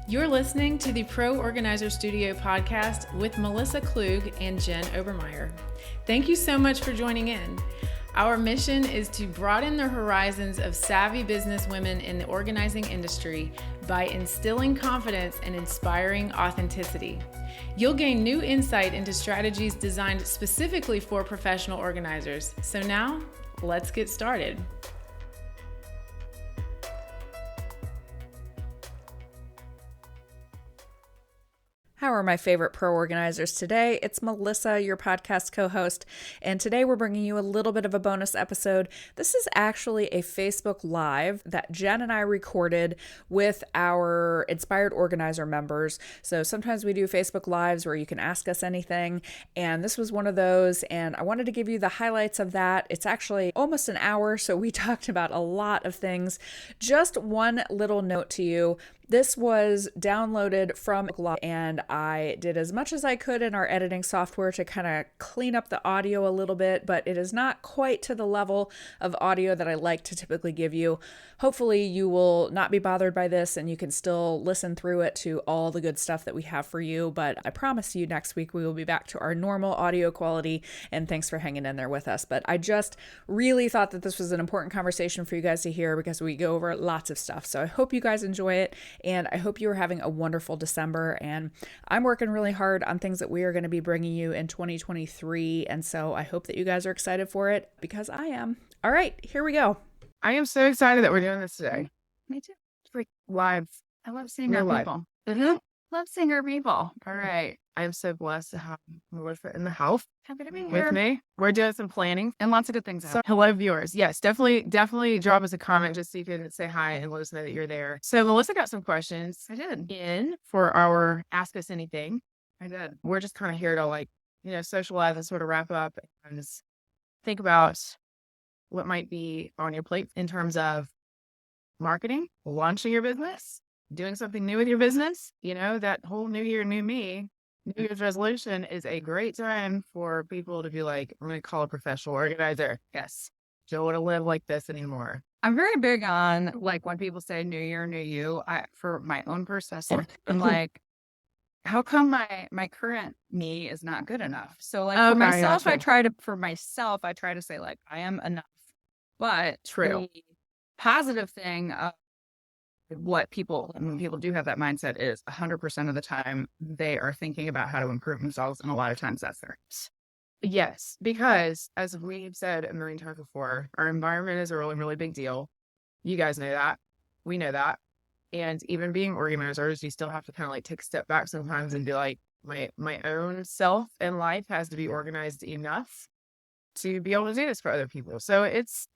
You're listening to the Pro Organizer Studio podcast with Melissa Klug and Jen Obermeyer. Thank you so much for joining in. Our mission is to broaden the horizons of savvy business women in the organizing industry by instilling confidence and inspiring authenticity. You'll gain new insight into strategies designed specifically for professional organizers. So now, let's get started. How are my favorite pro organizers today? It's Melissa, your podcast co-host, and today we're bringing you a little bit of a bonus episode. This is actually a Facebook Live that Jen and I recorded with our Inspired Organizer members. So sometimes we do Facebook Lives where you can ask us anything, and this was one of those, and I wanted to give you the highlights of that. It's actually almost an hour, so we talked about a lot of things. Just one little note to you. This was downloaded from Live, and I did as much as I could in our editing software to kind of clean up the audio a little bit, but it is not quite to the level of audio that I like to typically give you. Hopefully you will not be bothered by this and you can still listen through it to all the good stuff that we have for you, but I promise you next week we will be back to our normal audio quality, and thanks for hanging in there with us. But I just really thought that this was an important conversation for you guys to hear because we go over lots of stuff. So I hope you guys enjoy it. And I hope you are having a wonderful December. And I'm working really hard on things that we are going to be bringing you in 2023. And so I hope that you guys are excited for it because I am. All right, here we go. I am so excited that we're doing this today. Me too. It's like live. I love seeing We're our live. people. Mm-hmm. Love seeing our people. All right. I am so blessed to have Melissa in the house Happy to be here. with me. We're doing some planning. And lots of good things So, happen. hello, viewers. Yes, definitely drop us a comment just so you can say hi and let us know that you're there. So, Melissa got some questions I did. in for our Ask Us Anything. I did. We're just kind of here to, socialize and sort of wrap up and just think about what might be on your plate in terms of marketing, launching your business, doing something new with your business. That whole new year, new me, New Year's resolution is a great time for people to be like, I'm going to call a professional organizer. Yes. Don't want to live like this anymore. I'm very big on when people say new year, new you, for my own perspective, I'm like, how come my current me is not good enough? So for Okay, myself, gotcha. I try to say I am enough. But True. the positive thing of when people do have that mindset is 100% of the time they are thinking about how to improve themselves, and a lot of times that's their Yes, because as we've said a million times before, our environment is a really, really big deal. You guys know that. We know that. And even being organizers, you still have to kind of take a step back sometimes and be like, my own self and life has to be organized enough to be able to do this for other people. So it's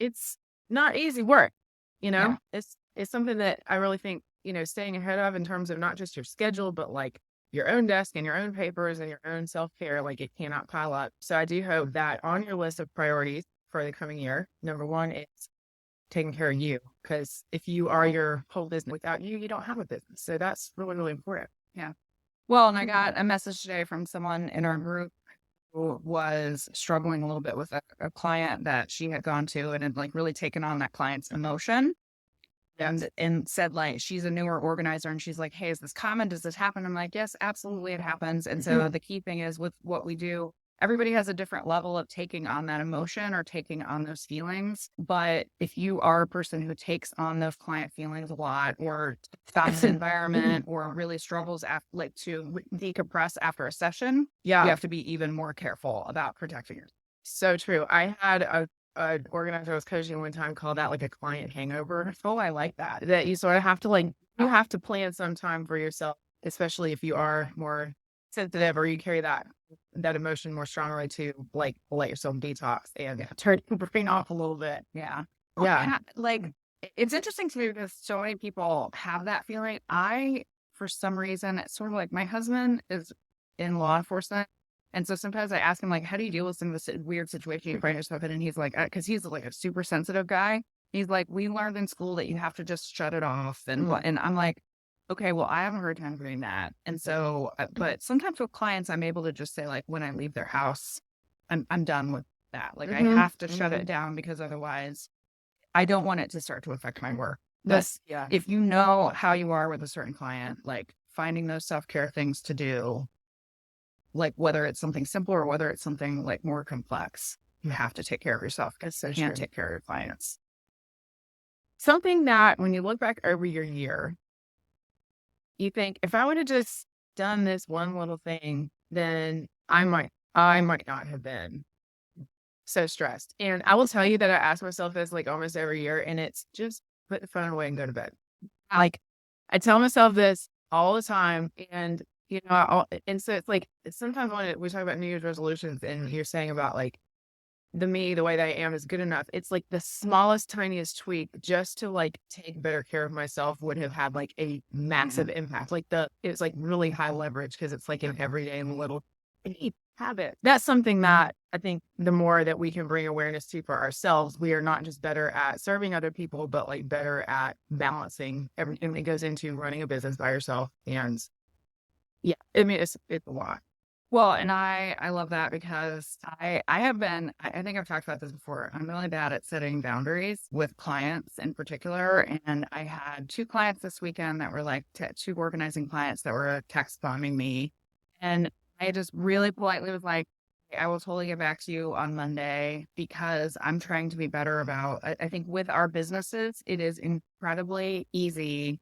not easy work, Yeah. It's something that I really think, staying ahead of in terms of not just your schedule, but your own desk and your own papers and your own self-care, it cannot pile up. So I do hope that on your list of priorities for the coming year, number one is taking care of you. Because if you are your whole business, without you, you don't have a business. So that's really, really important. Well, and I got a message today from someone in our group who was struggling a little bit with a client that she had gone to and had really taken on that client's emotion. And said she's a newer organizer and she's like, hey, is this common? Does this happen? I'm like, yes, absolutely, it happens. And so the key thing is with what we do, everybody has a different level of taking on that emotion or taking on those feelings. But if you are a person who takes on those client feelings a lot or stops the environment or really struggles to decompress after a session, Yeah. you have to be even more careful about protecting yourself. So true. I had an organizer I was coaching one time called that a client hangover. Oh, I like that. That you sort of have to you have to plan some time for yourself, especially if you are more sensitive or you carry that emotion more strongly to let yourself detox and turn your brain off a little bit. Yeah. Yeah. It's interesting to me because so many people have that feeling. For some reason, it's sort of my husband is in law enforcement. And so sometimes I ask him, how do you deal with some of this weird situation you find yourself in? And he's like, because he's a super sensitive guy. He's like, we learned in school that you have to just shut it off. And I'm like, okay, well, I haven't heard time doing that. And so, but sometimes with clients, I'm able to just say when I leave their house, I'm done with that. I have to shut it down because otherwise I don't want it to start to affect my work. Yeah. If you know how you are with a certain client, like finding those self-care things to do, like whether it's something simple or whether it's something like more complex, you have to take care of yourself because you can't take care of your clients. Something that when you look back over your year, you think, if I would have just done this one little thing, then I might not have been so stressed. And I will tell you that I ask myself this like almost every year, and it's just put the phone away and go to bed. Like I tell myself this all the time, and and so it's like sometimes when we talk about New Year's resolutions, and you're saying about like the way that I am is good enough. It's like the smallest, tiniest tweak just to like take better care of myself would have had like a massive impact. Like it's like really high leverage because it's like an everyday little habit. That's something that I think the more that we can bring awareness to for ourselves, we are not just better at serving other people, but like better at balancing everything that goes into running a business by yourself. And yeah, I mean, it's a lot. Well, and I love that because I think I've talked about this before. I'm really bad at setting boundaries with clients in particular. And I had 2 clients this weekend that were like 2 organizing clients that were text bombing me. And I just really politely was like, I will totally get back to you on Monday because I'm trying to be better about, I think with our businesses, it is incredibly easy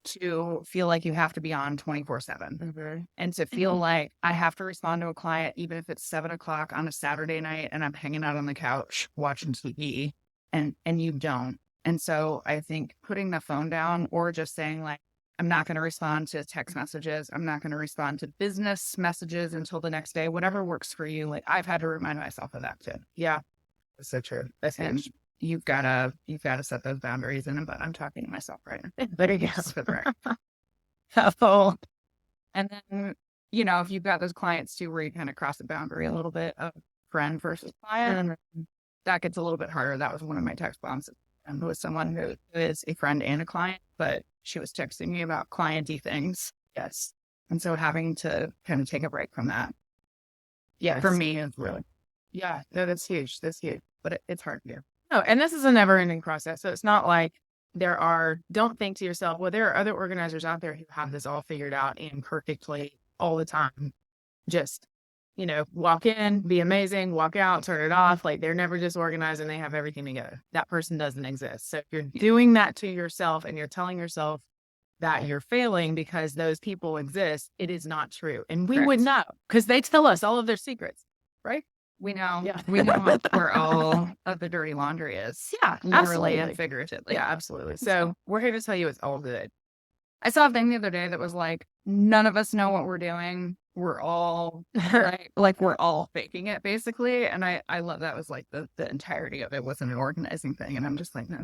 to feel like you have to be on 24/7 and to feel like I have to respond to a client, even if it's 7:00 on a Saturday night and I'm hanging out on the couch watching TV and you don't. And so I think putting the phone down or just saying like, I'm not going to respond to text messages. I'm not going to respond to business messages until the next day, whatever works for you. Like I've had to remind myself of that too. Yeah. That's so true. That's huge. You've got to set those boundaries in, but I'm talking to myself right now. There you go. For the record. And then, if you've got those clients too, where you kind of cross the boundary a little bit of friend versus client, that gets a little bit harder. That was one of my text bombs with someone who is a friend and a client, but she was texting me about client-y things. Yes. And so having to kind of take a break from that. Yeah. For me, it's really. Yeah. No, that's huge. That's huge. But it's hard to do. No, and this is a never-ending process. So it's not like don't think to yourself, well, there are other organizers out there who have this all figured out and perfectly all the time. Just, walk in, be amazing, walk out, turn it off. Like they're never just organized and they have everything together. That person doesn't exist. So if you're doing that to yourself and you're telling yourself that you're failing because those people exist, it is not true. And we would know because they tell us all of their secrets, right? We know. Yeah. We know where all of the dirty laundry is. Yeah, literally and figuratively. Yeah, absolutely. So we're here to tell you it's all good. I saw a thing the other day that was like, none of us know what we're doing. We're all we're all faking it basically. And I love that was like the entirety of it wasn't an organizing thing. And I'm just like, no,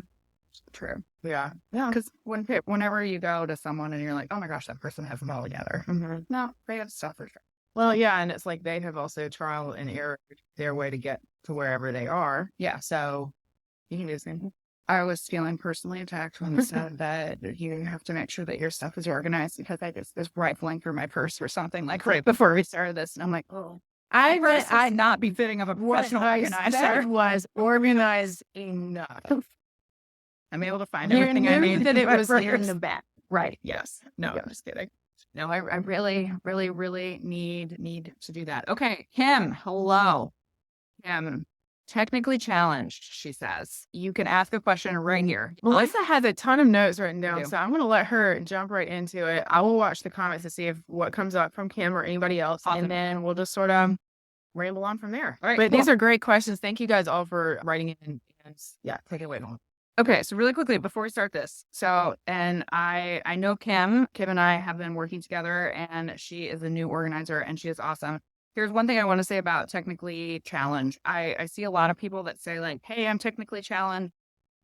it's true. Yeah. Yeah. Because whenever you go to someone and you're like, oh my gosh, that person has it all together. No, they have stuff for sure. Well, yeah, and it's like they have also trial and error their way to get to wherever they are. Yeah. So you can do the same. I was feeling personally attacked when they said that you have to make sure that your stuff is organized because I just was rifling through my purse or something like right before we started this. And I'm like, oh, I'd not be fitting of a professional organizer. Was organized enough. I'm able to find everything I need. That it was there in the back. Right. Yes. No, I'm just kidding. No, I really, really, really need to do that. Okay. Kim, hello. Kim, technically challenged, she says. You can ask a question right here. Melissa has a ton of notes written down, so I'm going to let her jump right into it. I will watch the comments to see if what comes up from Kim or anybody else, and then we'll just sort of ramble on from there. All right, but these are great questions. Thank you guys all for writing in. And yeah, take it away. Okay, so really quickly before we start this, and I know Kim and I have been working together, and she is a new organizer, and she is awesome. Here's one thing I want to say about technically challenged. I see a lot of people that say like, hey, I'm technically challenged.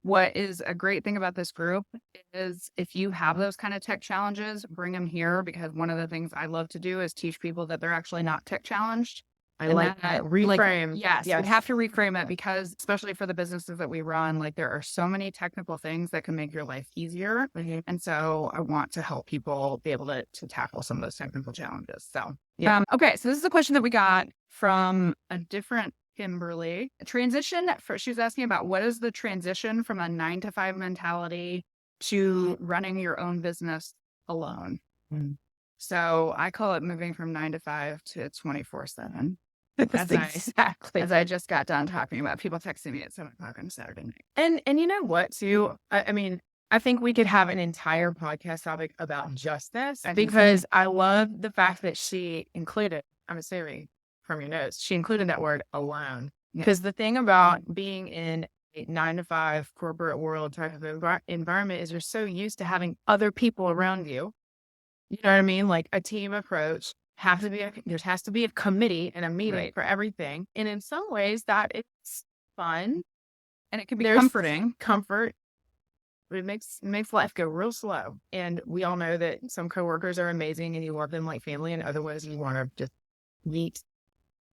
What is a great thing about this group is if you have those kind of tech challenges, bring them here, because one of the things I love to do is teach people that they're actually not tech challenged. I like that. Reframe. Yes, we have to reframe it because especially for the businesses that we run, like there are so many technical things that can make your life easier. And so I want to help people be able to tackle some of those technical challenges. So, yeah. Okay. So this is a question that we got from a different Kimberly. She was asking about what is the transition from a 9-to-5 mentality to running your own business alone. Mm. So I call it moving from 9 to 5 to 24/7. That's exactly. As I just got done talking about people texting me at 7 o'clock on Saturday night. And you know what, too? I mean, I think we could have an entire podcast topic about just this, I think so. because I love the fact that she included, I'm assuming from your notes, she included that word alone. Yeah. Because the thing about being in a 9 to 5 corporate world type of environment is you're so used to having other people around you. You know what I mean? Like a team approach. There has to be a committee and a meeting Right. for everything. And in some ways that is fun. And it can be There's comforting. Comfort. It makes life go real slow. And we all know that some coworkers are amazing and you love them like family, and otherwise you want to just meet,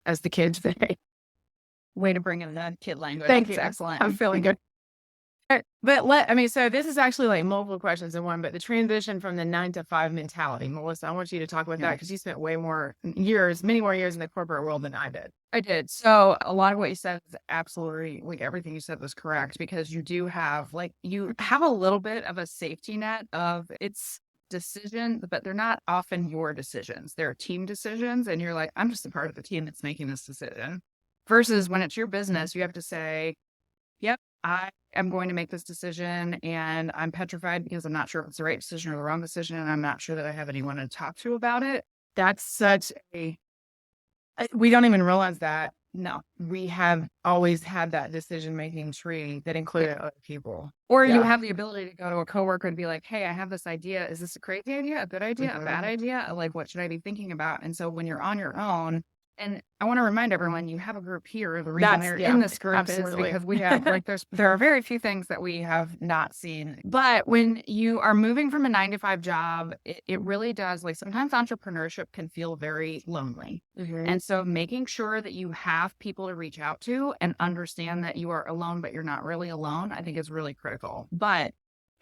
as the kids say. Way to bring in the kid language. Thank That's you. excellent. I'm feeling good. But so this is actually like multiple questions in one, but the transition from the 9 to 5 mentality, Melissa, I want you to talk about that, because you spent many more years in the corporate world than I did. I did. So a lot of what you said is absolutely, like, everything you said was correct, because you do have, like, you have a little bit of a safety net of it's decision, but they're not often your decisions. They're team decisions. And you're like, I'm just a part of the team that's making this decision. Versus when it's your business, you have to say, yep, I am going to make this decision, and I'm petrified because I'm not sure if it's the right decision or the wrong decision. And I'm not sure that I have anyone to talk to about it. That's such we don't even realize that No. we have always had that decision-making tree that included other people. Or you Yeah. have the ability to go to a coworker and be like, hey, I have this idea. Is this a crazy idea? A good idea? A bad idea? Like, what should I be thinking about? And so when you're on your own, and I want to remind everyone, you have a group here. The reason they're in this group absolutely. is because we have, like, there are very few things that we have not seen. But when you are moving from a 9 to 5 job, it really does, like, sometimes entrepreneurship can feel very lonely. And so making sure that you have people to reach out to and understand that you are alone, but you're not really alone, I think is really critical. But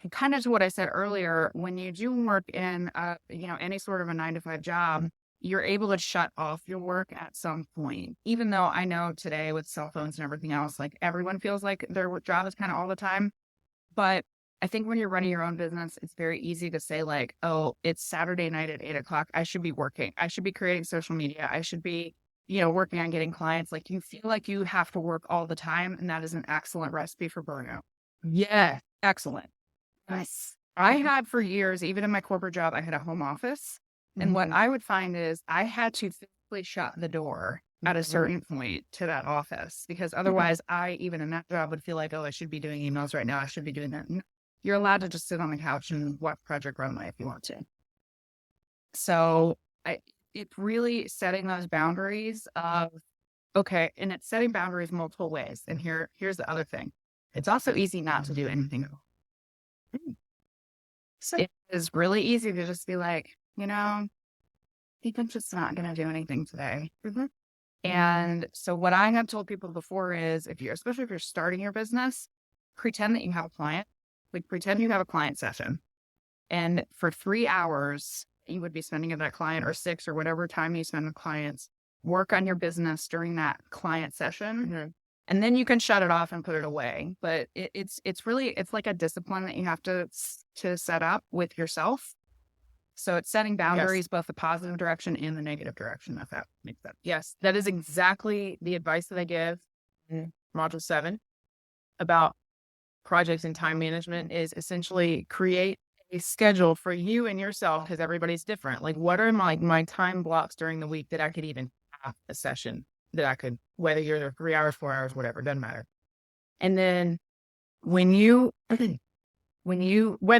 kind of to what I said earlier, when you do work in any sort of a 9 to 5 job, you're able to shut off your work at some point. Even though I know today with cell phones and everything else, like, everyone feels like their job is kind of all the time. But I think when you're running your own business, it's very easy to say, like, oh, it's Saturday night at 8 o'clock. I should be working. I should be creating social media. I should be, working on getting clients. Like, you feel like you have to work all the time. And that is an excellent recipe for burnout. Yeah. Excellent. Yes. I had for years, even in my corporate job, I had a home office. And what I would find is I had to physically shut the door at a certain point to that office, because otherwise even in that job, would feel like, oh, I should be doing emails right now. I should be doing that. You're allowed to just sit on the couch and watch Project Runway if you want to. So it's really setting those boundaries of, okay, and it's setting boundaries multiple ways. And here's the other thing. It's also easy not to do anything at all. So it is really easy to just be like, I think I'm just not going to do anything today. And so what I have told people before is, especially if you're starting your business, pretend that you have a client. Like, pretend you have a client session. And for 3 hours, you would be spending with that client, or 6, or whatever time you spend with clients, work on your business during that client session. And then you can shut it off and put it away. But it's like a discipline that you have to set up with yourself. So it's setting boundaries, both the positive direction and the negative direction, if that makes sense. Yes, that is exactly the advice that I give in Module 7 about projects and time management, is essentially create a schedule for you and yourself, because everybody's different. Like, what are my time blocks during the week that I could even have a session that I could, whether you're 3 hours, 4 hours, whatever, doesn't matter. And then whether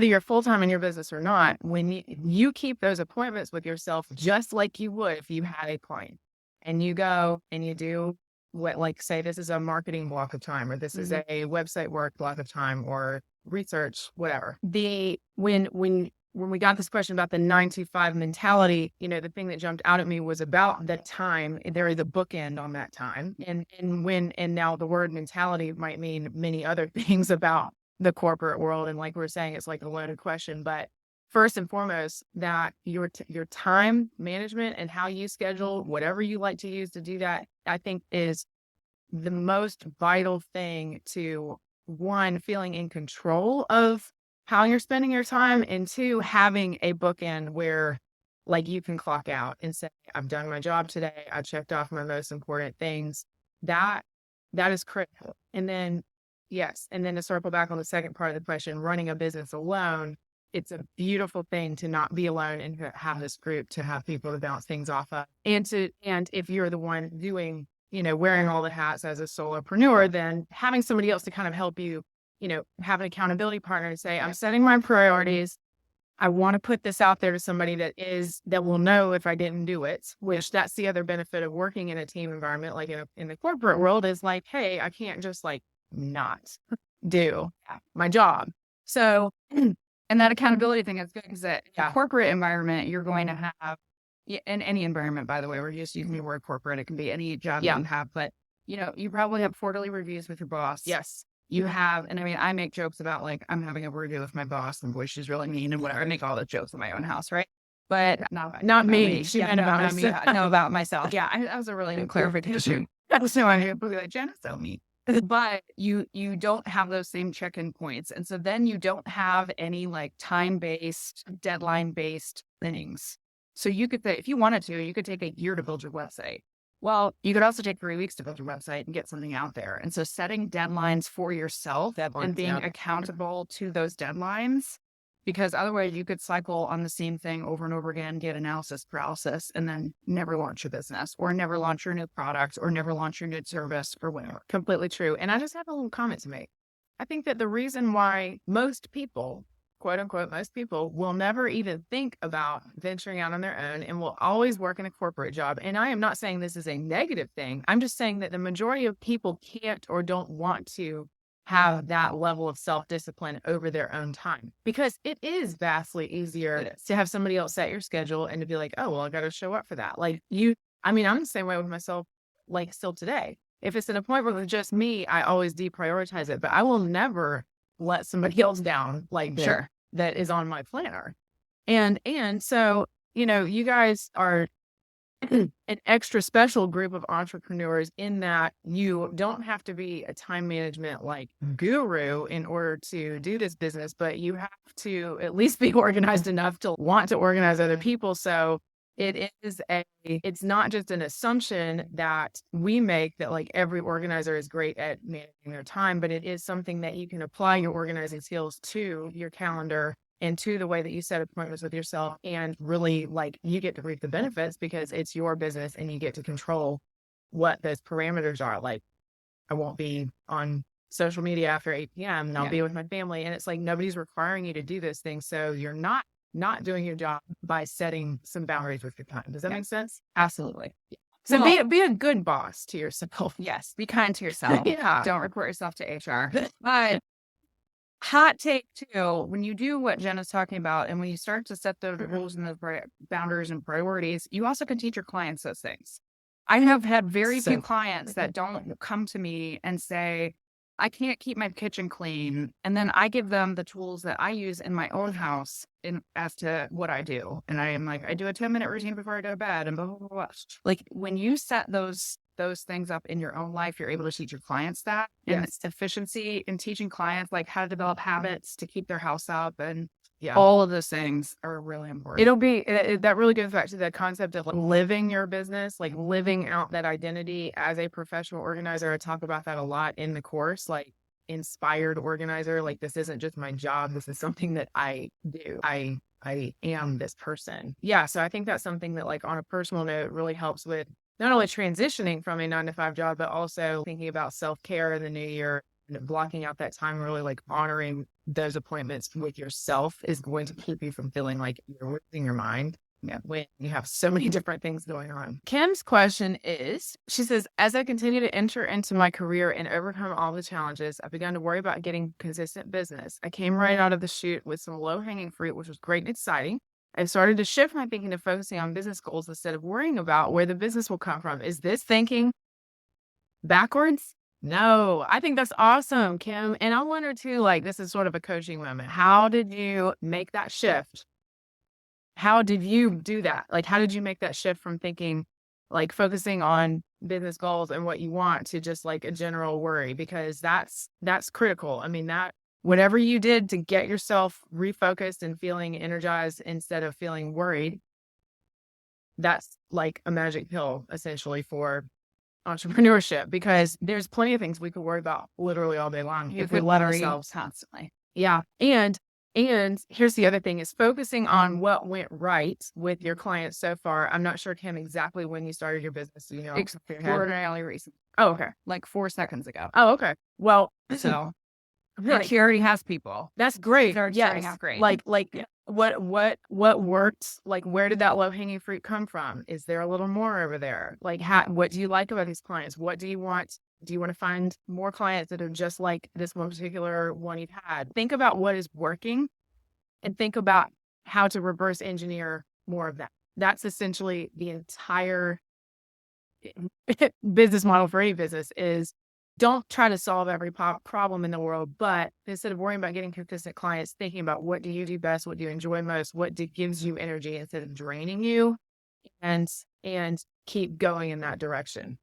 you're full-time in your business or not, when you keep those appointments with yourself, just like you would if you had a client, and you go and you do what, like, say this is a marketing block of time, or this is a website work block of time, or research, whatever. When we got this question about the 9 to 5 mentality, the thing that jumped out at me was about the time. There is a bookend on that time. And now the word mentality might mean many other things about the corporate world. And like we're saying, it's like a loaded question, but first and foremost, that your time management and how you schedule whatever you like to use to do that, I think, is the most vital thing to, one, feeling in control of how you're spending your time, and two, having a bookend where like you can clock out and say, I've done my job today. I checked off my most important things. That is critical. And then, yes. And then to circle back on the second part of the question, running a business alone, it's a beautiful thing to not be alone and to have this group, to have people to bounce things off of. And if you're the one doing, wearing all the hats as a solopreneur, then having somebody else to kind of help you, have an accountability partner to say, I'm setting my priorities. I want to put this out there to somebody that will know if I didn't do it, which that's the other benefit of working in a team environment, like in the corporate world, is like, hey, I can't just like not do my job. So, and that accountability thing is good because in a corporate environment, you're going to have, in any environment, by the way, we're just using the word corporate. It can be any job that you have, but you probably have quarterly reviews with your boss. Yes. You have, and I mean, I make jokes about like, I'm having a review with my boss and boy, she's really mean and whatever. I make all the jokes in my own house, right? But not me. She meant about me. No, about myself. Yeah, that was a really good clarification. So I'm going to be like, Jenna's so mean. But you don't have those same check-in points. And so then you don't have any like time-based, deadline-based things. So you could say, if you wanted to, you could take a year to build your website. Well, you could also take 3 weeks to build your website and get something out there. And so setting deadlines for yourself and being accountable to those deadlines, because otherwise you could cycle on the same thing over and over again, get analysis paralysis, and then never launch your business or never launch your new product or never launch your new service or whatever. Completely true. And I just have a little comment to make. I think that the reason why most people, quote unquote, most people will never even think about venturing out on their own and will always work in a corporate job. And I am not saying this is a negative thing. I'm just saying that the majority of people can't or don't want to have that level of self-discipline over their own time, because it is vastly easier to have somebody else set your schedule and to be like, oh, well, I got to show up for that. Like I'm the same way with myself, like still today. If it's an appointment with just me, I always deprioritize it, but I will never let somebody else down like that is on my planner. And so, you guys are an extra special group of entrepreneurs in that you don't have to be a time management like guru in order to do this business, but you have to at least be organized enough to want to organize other people. So it's not just an assumption that we make that like every organizer is great at managing their time, but it is something that you can apply your organizing skills to your calendar and to the way that you set appointments with yourself, and really like you get to reap the benefits because it's your business and you get to control what those parameters are. Like, I won't be on social media after 8 p.m. and I'll be with my family. And it's like, nobody's requiring you to do those things. So you're not doing your job by setting some boundaries with your time. Does that make sense? Absolutely. So be a good boss to yourself. Yes. Be kind to yourself. Don't report yourself to HR. But hot take too, when you do what Jenna's talking about, and when you start to set those rules and those boundaries and priorities, you also can teach your clients those things. I have had very few clients that don't come to me and say, I can't keep my kitchen clean. And then I give them the tools that I use in my own house as to what I do. And I am like, I do a 10-minute routine before I go to bed and blah, blah, blah, blah. Like when you set those things up in your own life, you're able to teach your clients that. And it's efficiency in teaching clients like how to develop habits to keep their house up, and all of those things are really important. It'll be that really goes back to the concept of like living your business, like living out that identity as a professional organizer. I talk about that a lot in the course, like inspired organizer. Like, this isn't just my job. This is something that I do. I am this person. Yeah. So I think that's something that, like, on a personal note, really helps with not only transitioning from a 9-to-5 job, but also thinking about self-care in the new year and blocking out that time, really like honoring those appointments with yourself is going to keep you from feeling like you're losing your mind when you have so many different things going on. Kim's question is, she says, as I continue to enter into my career and overcome all the challenges, I've begun to worry about getting consistent business. I came right out of the chute with some low-hanging fruit, which was great and exciting. I've started to shift my thinking to focusing on business goals instead of worrying about where the business will come from. Is this thinking backwards? No, I think that's awesome, Kim. And I wonder too, like, this is sort of a coaching moment. How did you make that shift? How did you do that? Like, how did you make that shift from thinking, like, focusing on business goals and what you want to just like a general worry? Because that's critical. I mean, that whatever you did to get yourself refocused and feeling energized instead of feeling worried, that's like a magic pill essentially for entrepreneurship, because there's plenty of things we could worry about literally all day long if we let ourselves. constantly. Yeah. And here's the other thing is focusing on what went right with your clients so far. I'm not sure, Kim, exactly when you started your business. You know, Extraordinarily recent, oh, okay. like 4 seconds ago. Oh, okay. Well, So like, he already has people. that's great. They're starting out great. Like what worked? Like, where did that low hanging fruit come from? Is there a little more over there? Like, what do you like about these clients? What do you want? Do you want to find more clients that are just like this one particular one you've had? Think about what is working and think about how to reverse engineer more of that. That's essentially the entire business model for any business is don't try to solve every problem in the world, but instead of worrying about getting consistent clients, thinking about what do you do best, what do you enjoy most, gives you energy instead of draining you, and keep going in that direction.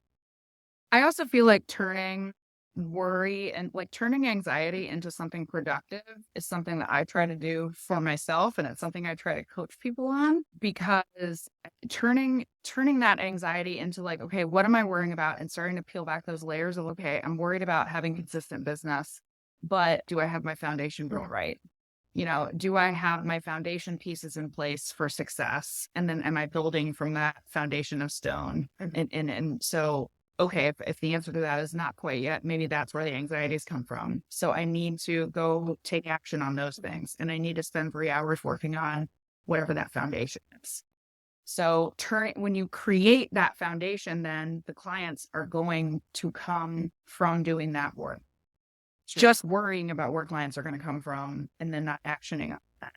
I also feel like turning worry and like turning anxiety into something productive is something that I try to do for myself. And it's something I try to coach people on, because turning that anxiety into like, okay, what am I worrying about? And starting to peel back those layers of, okay, I'm worried about having consistent business, but do I have my foundation built right? You know, do I have my foundation pieces in place for success? And then am I building from that foundation of stone? And so, okay, if the answer to that is not quite yet, maybe that's where the anxieties come from. So I need to go take action on those things. And I need to spend 3 hours working on whatever that foundation is. So when you create that foundation, then the clients are going to come from doing that work. Sure. Just worrying about where clients are going to come from and then not actioning on that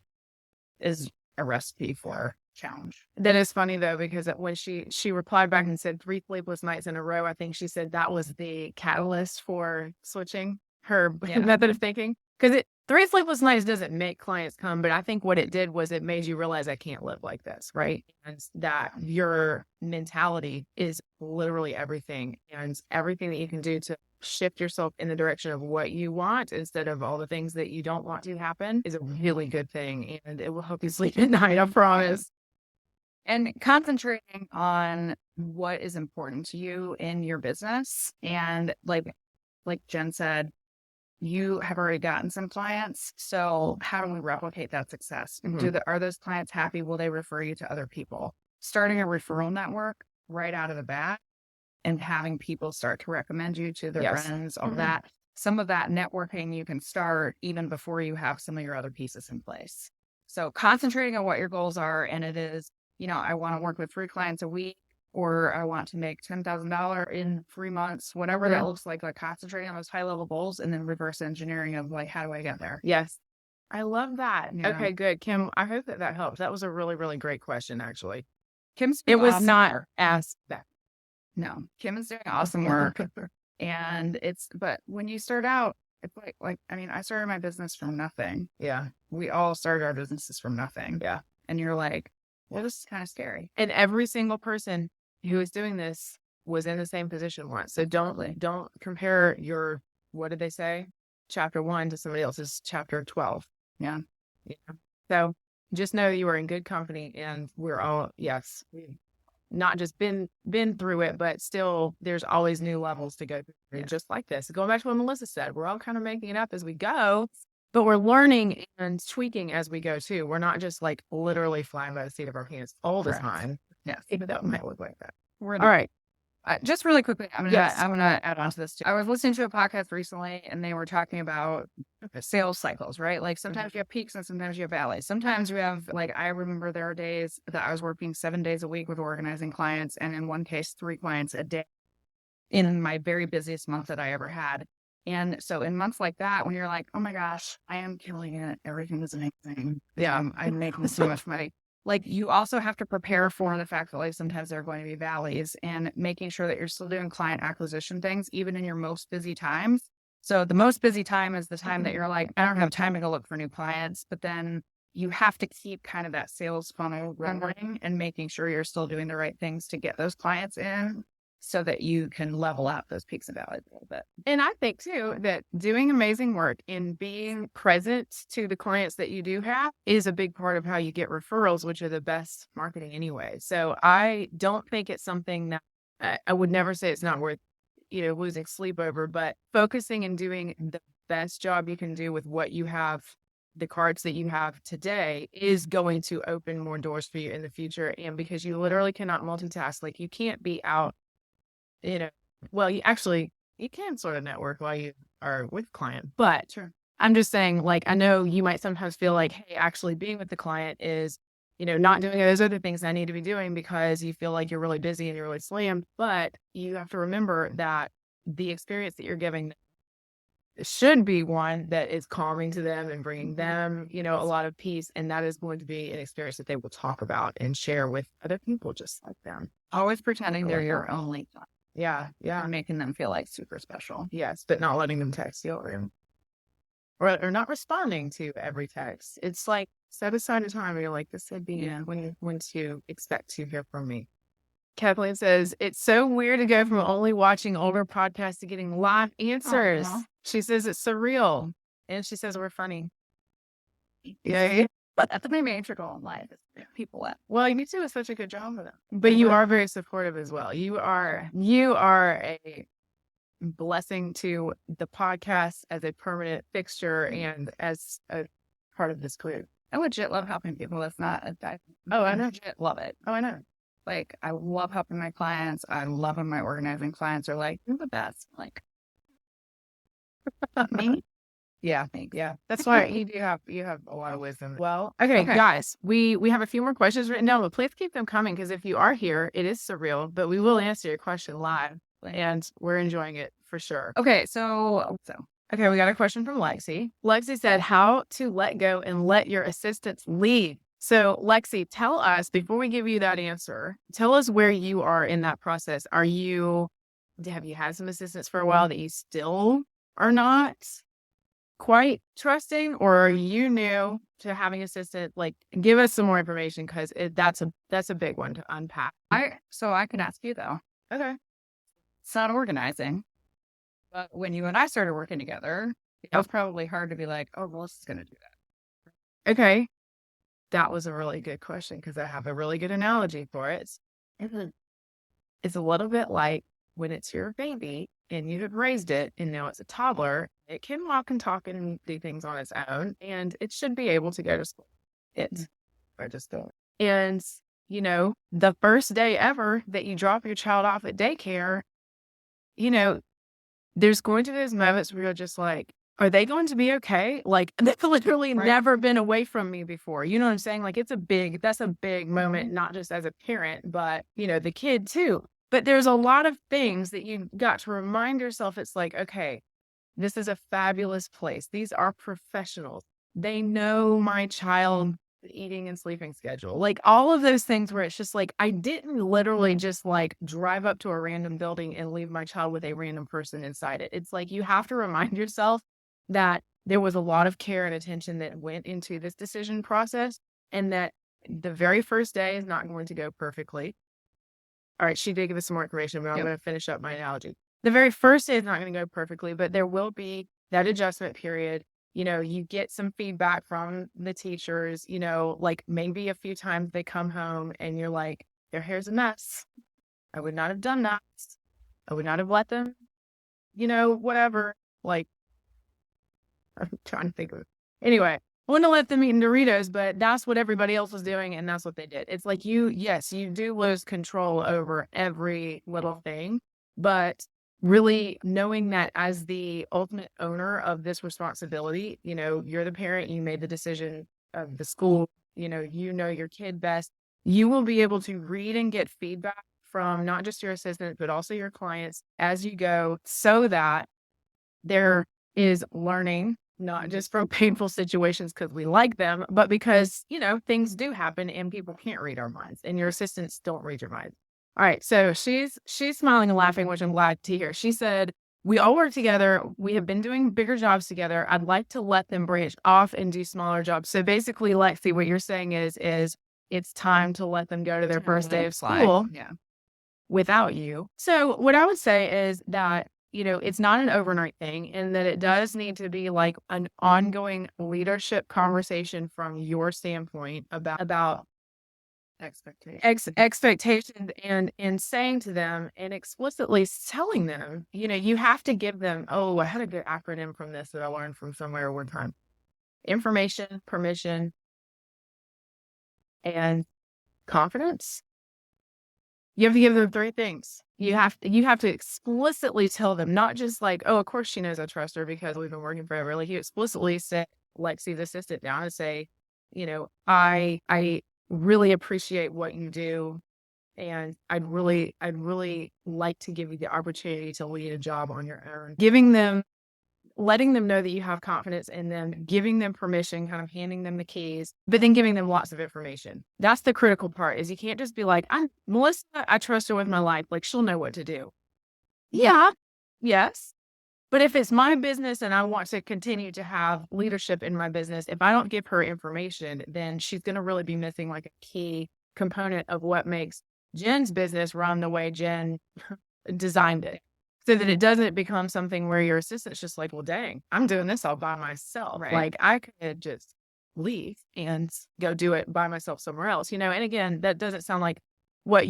is a recipe for challenge. That is funny though, because when she replied back and said 3 sleepless nights in a row, I think she said that was the catalyst for switching her method of thinking. Because 3 sleepless nights doesn't make clients come, but I think what it did was it made you realize I can't live like this, right? And that your mentality is literally everything, and everything that you can do to shift yourself in the direction of what you want instead of all the things that you don't want to happen is a really good thing, and it will help you sleep at night, I promise. And concentrating on what is important to you in your business. And like Jen said, you have already gotten some clients. So how do we replicate that success? Mm-hmm. Are those clients happy? Will they refer you to other people? Starting a referral network right out of the bat and having people start to recommend you to their friends, all that. Some of that networking you can start even before you have some of your other pieces in place. So concentrating on what your goals are, and it is, you know, I want to work with 3 clients a week, or I want to make $10,000 in 3 months, whatever that looks like concentrating on those high level goals and then reverse engineering of like, how do I get there? Yes. I love that. Yeah. Okay, good. Kim, I hope that helps. That was a really, really great question, actually. It was not asked that. No, Kim is doing awesome work. And but when you start out, it's like, I mean, I started my business from nothing. Yeah. We all started our businesses from nothing. Yeah. And you're like, well, this is kind of scary. And every single person who is doing this was in the same position once. So don't compare your, what did they say? Chapter 1 to somebody else's chapter 12. Yeah. So just know you are in good company, and we're all, we've not just been through it, but still there's always new levels to go through. Just like this. Going back to what Melissa said, we're all kind of making it up as we go, but we're learning and tweaking as we go too. We're not just like literally flying by the seat of our pants all the time. Yes. Even though it might look like that. All right. Just really quickly, I'm gonna add on to this too. I was listening to a podcast recently, and they were talking about sales cycles, right? Like sometimes you have peaks and sometimes you have valleys. Sometimes you have, like, I remember there are days that I was working 7 days a week with organizing clients, and in one case, 3 clients a day in my very busiest month that I ever had. And so in months like that, when you're like, oh my gosh, I am killing it, everything is amazing. Yeah, I'm making so much money. Like, you also have to prepare for the fact that, like, sometimes there are going to be valleys, and making sure that you're still doing client acquisition things, even in your most busy times. So the most busy time is the time that you're like, I don't have time to go look for new clients, but then you have to keep kind of that sales funnel running and making sure you're still doing the right things to get those clients in. so that you can level out those peaks and valleys a little bit. And I think too that doing amazing work and being present to the clients that you do have is a big part of how you get referrals, which are the best marketing anyway. So I don't think it's something that I would never say it's not worth, losing sleep over, but focusing and doing the best job you can do with what you have, the cards that you have today, is going to open more doors for you in the future. And because you literally cannot multitask, like you can't be out, well, you can sort of network while you are with client, but Sure. I'm just saying, like, I know you might sometimes feel like, hey, actually being with the client is, not doing those other things I need to be doing because you feel like you're really busy and you're really slammed. But you have to remember that the experience that you're giving should be one that is calming to them and bringing them, a lot of peace. And that is going to be an experience that they will talk about and share with other people just like them. Always pretending they're your only client. Yeah. Yeah. And making them feel like super special. Yes. But not letting them text you or not responding to every text. It's like set aside a time where you're like, this would be when to expect to hear from me. Kathleen says, it's so weird to go from only watching older podcasts to getting live answers. She says it's surreal. And she says we're funny. Yeah. But that's my major goal in life is to people up. Well, you do such a good job of that. But you are very supportive as well. You are a blessing to the podcast as a permanent fixture and as a part of this group. I legit love helping people. That's not I know. legit love it. Oh, I know. Like, I love helping my clients. I love when my organizing clients are like, you're the best. Like, me? Yeah. Thanks. Yeah. That's why you have a lot of wisdom. Well, okay. Guys, we have a few more questions written down, but please keep them coming because if you are here, it is surreal, but we will answer your question live and we're enjoying it for sure. Okay. Okay, we got a question from Lexi. Lexi said, how to let go and let your assistants lead. So Lexi, tell us, before we give you that answer, tell us where you are in that process. Have you had some assistants for a while that you still are not quite trusting, or are you new to having assistant? Like, give us some more information because that's a big one to unpack. I could ask you though. Okay. It's not organizing, but when you and I started working together, it was probably hard to be like, oh, Melissa's going to do that. Okay. That was a really good question because I have a really good analogy for it. It's a little bit like when it's your baby and you have raised it and now it's a toddler. It can walk and talk and do things on its own, and it should be able to go to school. I just don't. And, the first day ever that you drop your child off at daycare, there's going to be those moments where you're just like, are they going to be okay? Like, they've literally never been away from me before. You know what I'm saying? Like, that's a big moment, not just as a parent, but, the kid too. But there's a lot of things that you got to remind yourself. It's like, okay, this is a fabulous place. These are professionals. They know my child eating and sleeping schedule. Like all of those things where it's just like, I didn't literally just like drive up to a random building and leave my child with a random person inside it. It's like, you have to remind yourself that there was a lot of care and attention that went into this decision process, and that the very first day is not going to go perfectly. All right, she did give us some more information, but I'm going to finish up my analogy. The very first day is not going to go perfectly, but there will be that adjustment period. You get some feedback from the teachers, like maybe a few times they come home and you're like, their hair's a mess. I would not have done that. I would not have let them, whatever. Like, I'm trying to think of it. Anyway, I wouldn't have let them eat Doritos, but that's what everybody else was doing, and that's what they did. It's like you do lose control over every little thing, but really knowing that as the ultimate owner of this responsibility, you're the parent, you made the decision of the school, your kid best, you will be able to read and get feedback from not just your assistant, but also your clients as you go, so that there is learning, not just from painful situations because we like them, but because, things do happen and people can't read our minds and your assistants don't read your minds. All right. So she's smiling and laughing, which I'm glad to hear. She said, we all work together. We have been doing bigger jobs together. I'd like to let them branch off and do smaller jobs. So basically, Lexi, what you're saying is it's time to let them go to their first day of school. Yeah. without you. So what I would say is that, it's not an overnight thing, and that it does need to be like an ongoing leadership conversation from your standpoint about expectations, and saying to them and explicitly telling them, you have to give them, I had a good acronym from this that I learned from somewhere one time: information, permission, and confidence. You have to give them 3 things. You have to explicitly tell them, not just like, of course she knows I trust her because we've been working forever. Like, you explicitly sit Lexi's assistant down and say, I really appreciate what you do, and I'd really like to give you the opportunity to lead a job on your own. Letting them know that you have confidence in them, giving them permission, kind of handing them the keys, but then giving them lots of information. That's the critical part. Is you can't just be like, Melissa, I trust her with my life. Like, she'll know what to do. Yeah. Yes. But if it's my business and I want to continue to have leadership in my business, if I don't give her information, then she's going to really be missing like a key component of what makes Jen's business run the way Jen designed it. So that it doesn't become something where your assistant's just like, well, dang, I'm doing this all by myself. Right. Like, I could just leave and go do it by myself somewhere else, And again, that doesn't sound like what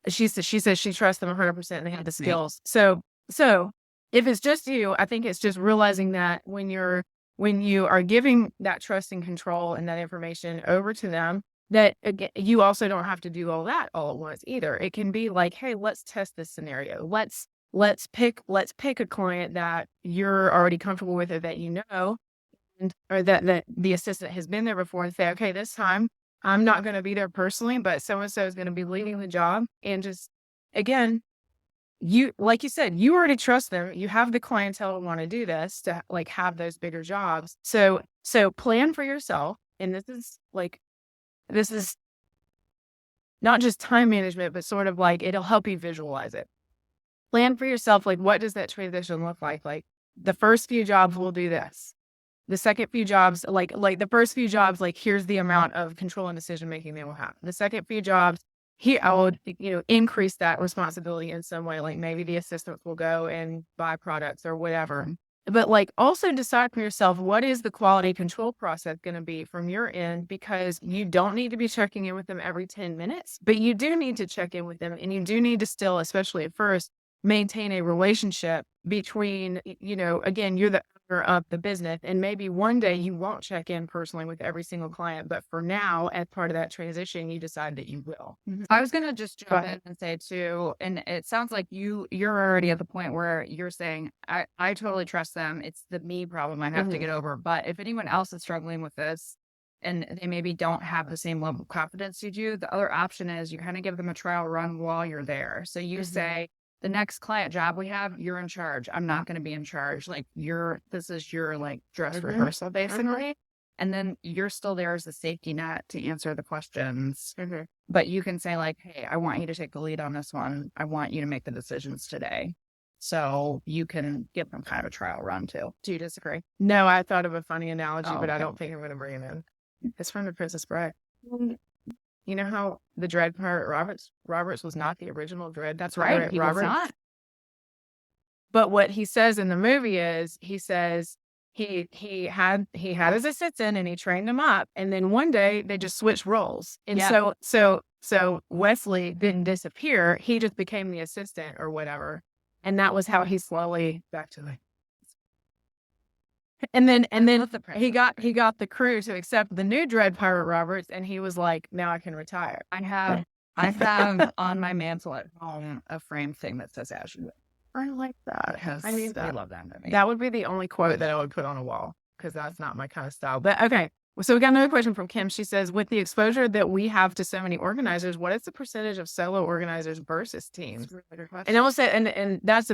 she says she trusts them 100% and they have the skills. So if it's just you, I think it's just realizing that when you are giving that trust and control and that information over to them, that again, you also don't have to do all that all at once either. It can be like, hey, let's test this scenario. Let's pick a client that you're already comfortable with, or that or that the assistant has been there before, and say, okay, this time I'm not going to be there personally, but so-and-so is going to be leading the job. And just, again, like you said, you already trust them. You have the clientele who want to do this, to like have those bigger jobs. So plan for yourself. And this is not just time management, but sort of like, it'll help you visualize it. Plan for yourself, like, what does that transition look like? Like, the first few jobs will do this. The second few jobs, like the first few jobs, like, here's the amount of control and decision making they will have. The second few jobs, I would, increase that responsibility in some way. Like, maybe the assistants will go and buy products or whatever. But like, also decide for yourself, what is the quality control process going to be from your end? Because you don't need to be checking in with them every 10 minutes, but you do need to check in with them, and you do need to still, especially at first, maintain a relationship between, again, you're the owner of the business, and maybe one day you won't check in personally with every single client, but for now, as part of that transition, you decide that you will. I was going to just jump in and say too, and it sounds like you're already at the point where you're saying, I totally trust them. It's the me problem I have to get over. But if anyone else is struggling with this and they maybe don't have the same level of confidence you do, the other option is you kind of give them a trial run while you're there. So you say, the next client job we have, you're in charge. I'm not going to be in charge. Like, this is your like dress rehearsal basically. And then you're still there as a safety net to answer the questions. But you can say like, hey, I want you to take the lead on this one. I want you to make the decisions today. So you can give them kind of a trial run too. Do you disagree? No, I thought of a funny analogy, but I don't think I'm going to bring it in. It's from The Princess Bride. You know how the Dread Pirate Roberts was not the original Dread? That's right. He was not. But what he says in the movie is, he says he had his assistant and he trained him up, and then one day they just switched roles, and so Wesley didn't disappear. He just became the assistant or whatever, and that was how he slowly back to like. And then he got the crew to accept the new Dread Pirate Roberts, and he was like, now I can retire. I have on my mantle at home a frame thing that says Ashley. I like that. I love that movie. That would be the only quote that I would put on a wall, because that's not my kind of style. But okay. So we got another question from Kim. She says, with the exposure that we have to so many organizers, what is the percentage of solo organizers versus teams? And I will say, and that's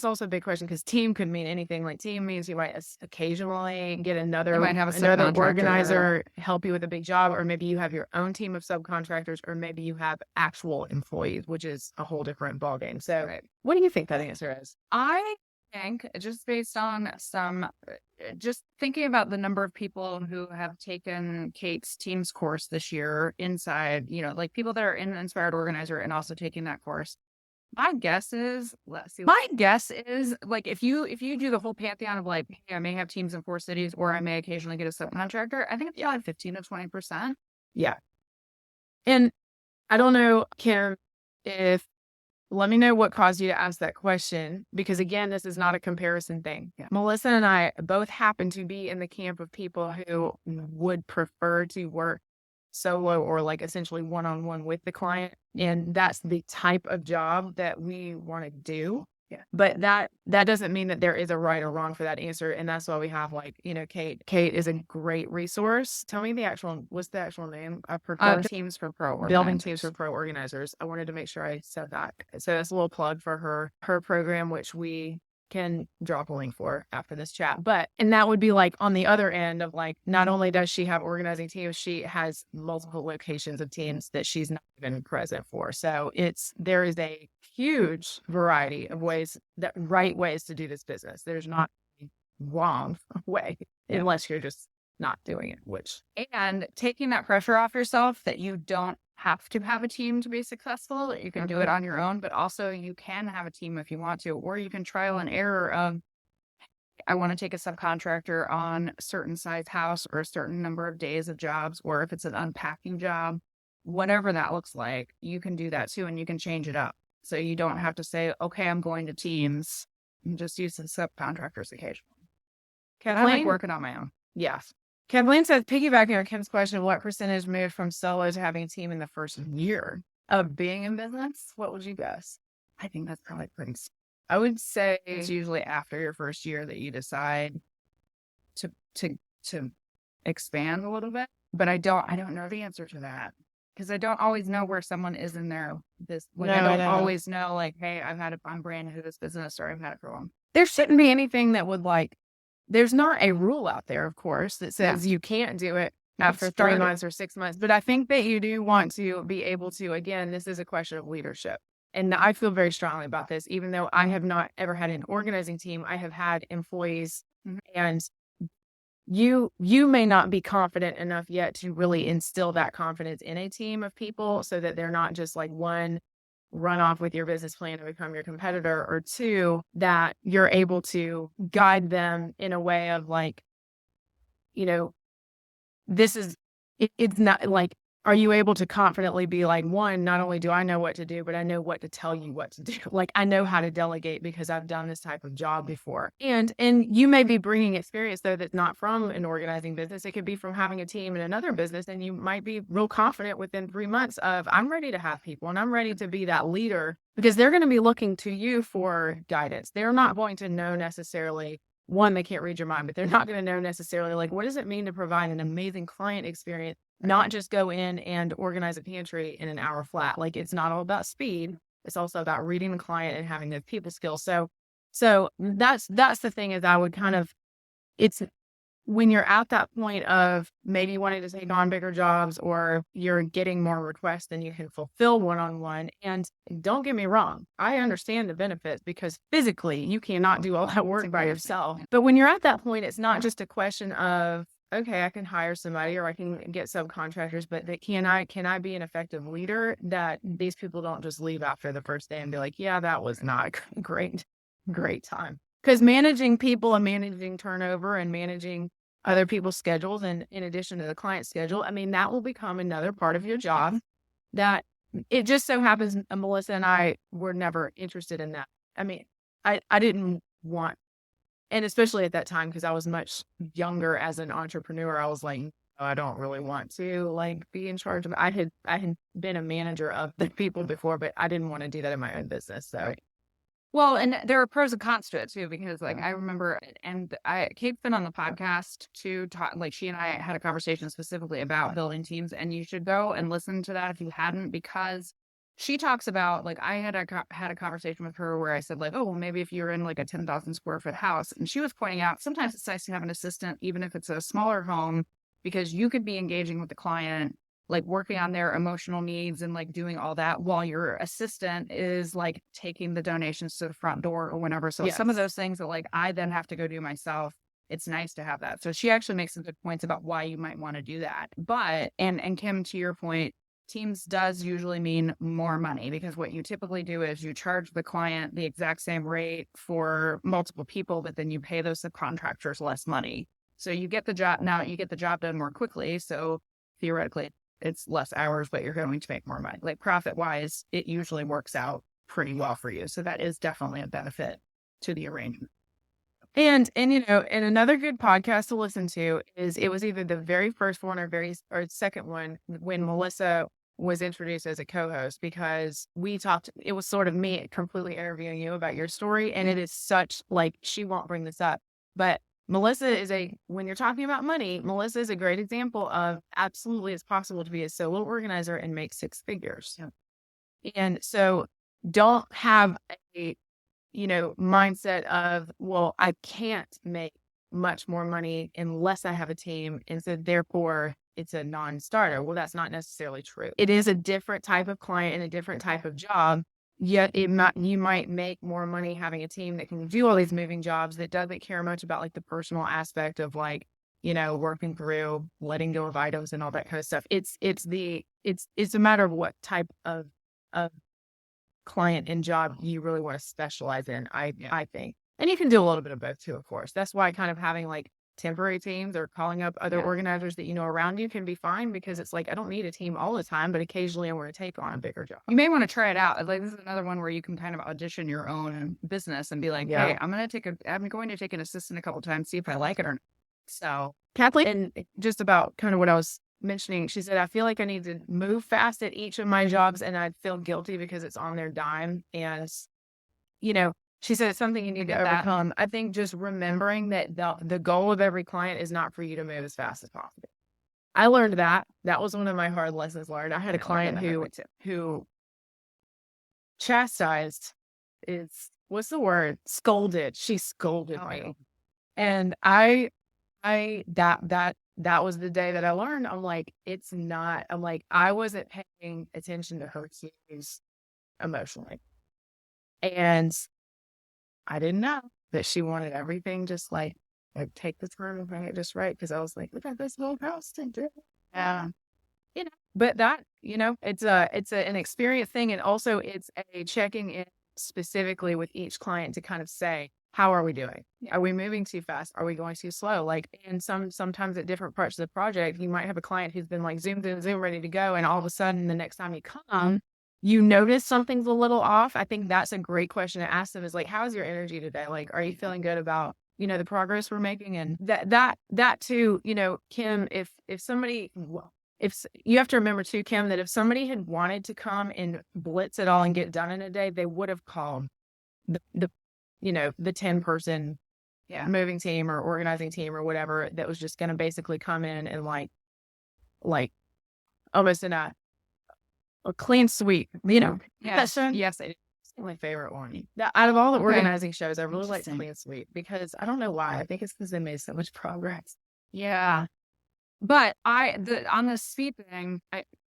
also a big question, because team could mean anything. Like, team means you might occasionally get another organizer help you with a big job, or maybe you have your own team of subcontractors, or maybe you have actual employees, which is a whole different ballgame. So What do you think that answer is? I think, just based on just thinking about the number of people who have taken Kate's Teams course this year inside, like people that are in Inspired Organizer and also taking that course, My guess is like if you do the whole pantheon of like, hey, I may have teams in 4 cities or I may occasionally get a subcontractor, I think it's like 15 to 20%. Yeah. And I don't know, Kim, let me know what caused you to ask that question, because again, this is not a comparison thing. Yeah. Melissa and I both happen to be in the camp of people who would prefer to work solo or like essentially one-on-one with the client. And that's the type of job that we want to do. Yeah. But that doesn't mean that there is a right or wrong for that answer. And that's why we have like, Kate. Kate is a great resource. Tell me what's the actual name? I forgot. Teams for Pro Building Organizers. Teams for Pro Organizers. I wanted to make sure I said that. So that's a little plug for her program, which we can drop a link for after this chat. And that would be like on the other end of like, not only does she have organizing teams, she has multiple locations of teams that she's not even present for. So there is a huge variety of right ways to do this business. There's not a wrong way unless you're just not doing it, and taking that pressure off yourself that you don't have to have a team to be successful, that you can do it on your own, but also you can have a team if you want to, or you can trial and error of, I want to take a subcontractor on a certain size house or a certain number of days of jobs, or if it's an unpacking job, whatever that looks like, you can do that too, and you can change it up. So you don't have to say, okay, I'm going to teams and just use the subcontractors occasionally. I like working on my own. Yes. Kathleen says, piggybacking on Kim's question, what percentage moved from solo to having a team in the first year of being in business? What would you guess? I think that's probably pretty. I would say it's usually after your first year that you decide to expand a little bit. But I don't know the answer to that, because I don't always know where someone is in I don't always know like, hey, I'm brand new to this business, or I've had it for long. There shouldn't be anything that would there's not a rule out there, of course, that says you can't do it after 3 months or 6 months. But I think that you do want to be able to, again, this is a question of leadership. And I feel very strongly about this, even though I have not ever had an organizing team. I have had employees, and you may not be confident enough yet to really instill that confidence in a team of people so that they're not just like, one, run off with your business plan to become your competitor, or two, that you're able to guide them in a way of like, it's not like, are you able to confidently be like, one, not only do I know what to do, but I know what to tell you what to do. Like, I know how to delegate because I've done this type of job before. And you may be bringing experience, though, that's not from an organizing business. It could be from having a team in another business. And you might be real confident within 3 months of, I'm ready to have people and I'm ready to be that leader, because they're going to be looking to you for guidance. They're not going to know necessarily, one, they can't read your mind, but they're not going to know necessarily like, what does it mean to provide an amazing client experience? Not just go in and organize a pantry in an hour flat. Like, it's not all about speed. It's also about reading the client and having those people skills. So that's the thing, is I would it's when you're at that point of maybe wanting to take on bigger jobs, or you're getting more requests than you can fulfill one-on-one. And don't get me wrong, I understand the benefits, because physically you cannot do all that work by yourself. But when you're at that point, it's not just a question of, okay, I can hire somebody or I can get subcontractors, but can I be an effective leader that these people don't just leave after the first day and be like, yeah, that was not a great time. Because managing people and managing turnover and managing other people's schedules, and in addition to the client schedule, I mean, that will become another part of your job that it just so happens Melissa and I were never interested in that. I mean, I didn't want, and especially at that time, because I was much younger as an entrepreneur, I was like, no, I don't really want to like be in charge of, I had been a manager of the people before, but I didn't want to do that in my own business. So. Well, and there are pros and cons to it too, because like I remember, and Kate's been on the podcast to talk, like she and I had a conversation specifically about building teams, and you should go and listen to that if you hadn't, because she talks about, like, I had a conversation with her where I said like, oh, well, maybe if you're in like a 10,000 square foot house, and she was pointing out sometimes it's nice to have an assistant, even if it's a smaller home, because you could be engaging with the client, like working on their emotional needs and like doing all that while your assistant is like taking the donations to the front door or whatever. So some of those things that like I then have to go do myself, it's nice to have that. So she actually makes some good points about why you might want to do that. But, and Kim, to your point, teams does usually mean more money, because what you typically do is you charge the client the exact same rate for multiple people, but then you pay those subcontractors less money. So you get the job done more quickly. So theoretically, it's less hours, but you're going to make more money. Like profit wise, it usually works out pretty well for you. So that is definitely a benefit to the arrangement. And another good podcast to listen to is, it was either the very first one or second one when Melissa was introduced as a co-host, because it was sort of me completely interviewing you about your story. And it is such, like, she won't bring this up, but Melissa when you're talking about money, Melissa is a great example of absolutely it's possible to be a solo organizer and make six figures. Yeah. And so don't have a mindset of, well, I can't make much more money unless I have a team. And so therefore it's a non-starter. Well, that's not necessarily true. It is a different type of client and a different type of job. Yet you might make more money having a team that can do all these moving jobs, that doesn't care much about like the personal aspect of like, working through letting go of items and all that kind of stuff. It's a matter of what type of client and job you really want to specialize in, I think. And you can do a little bit of both too, of course. That's why kind of having like temporary teams or calling up other organizers that around you can be fine, because it's like, I don't need a team all the time, but occasionally I want to take on a bigger job. You may want to try it out. Like, this is another one where you can kind of audition your own business and be like, hey, I'm going to take an assistant a couple of times, see if I like it or not. So Kathleen, and just about kind of what I was mentioning, she said, I feel like I need to move fast at each of my jobs, and I feel guilty because it's on their dime. And, she said it's something you need to overcome. I think just remembering that the goal of every client is not for you to move as fast as possible. I learned that. That was one of my hard lessons learned. I had a client who chastised what's the word? Scolded. She scolded me. And that was the day that I learned. I'm like, I wasn't paying attention to her cues emotionally. And I didn't know that she wanted everything just like take the time and bring it just right. Cause I was like, look at this whole house to do. Yeah. But that, it's an experience thing. And also it's a checking in specifically with each client to kind of say, how are we doing? Are we moving too fast? Are we going too slow? Like, and sometimes at different parts of the project, you might have a client who's been like zoom, ready to go. And all of a sudden the next time you come, you notice something's a little off. I think that's a great question to ask them, is like, how's your energy today? Like, are you feeling good about, the progress we're making? And that too, Kim, if you have to remember too, Kim, that if somebody had wanted to come and blitz it all and get done in a day, they would have called the 10-person moving team or organizing team or whatever that was just going to basically come in and like almost in a clean sweep, Yes, it's my favorite one. Out of all the organizing shows, I really like Clean Sweep, because I don't know why. I think it's because they made so much progress. Yeah. But on the speed thing,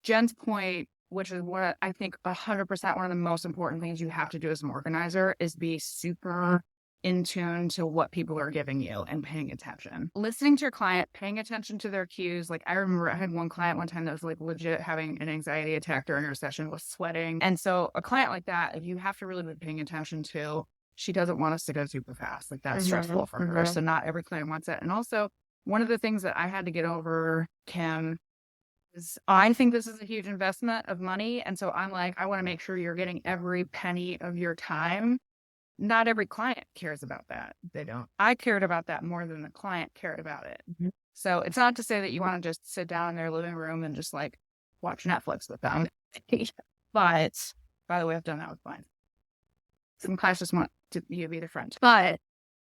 Jen's point, which is what I think 100% one of the most important things you have to do as an organizer, is be super in tune to what people are giving you and paying attention. Listening to your client, paying attention to their cues. Like, I remember I had one client one time that was like legit having an anxiety attack during her session, was sweating. And so a client like that, you have to really be paying attention to, she doesn't want us to go super fast. Like, that's stressful for her. So not every client wants it. And also, one of the things that I had to get over, Kim, is I think this is a huge investment of money. And so I'm like, I want to make sure you're getting every penny of your time. Not every client cares about that. They don't. I cared about that more than the client cared about it. Mm-hmm. So it's not to say that you want to just sit down in their living room and just like watch Netflix with them. But, by the way, I've done that with clients. Some clients just want you to be their friend. But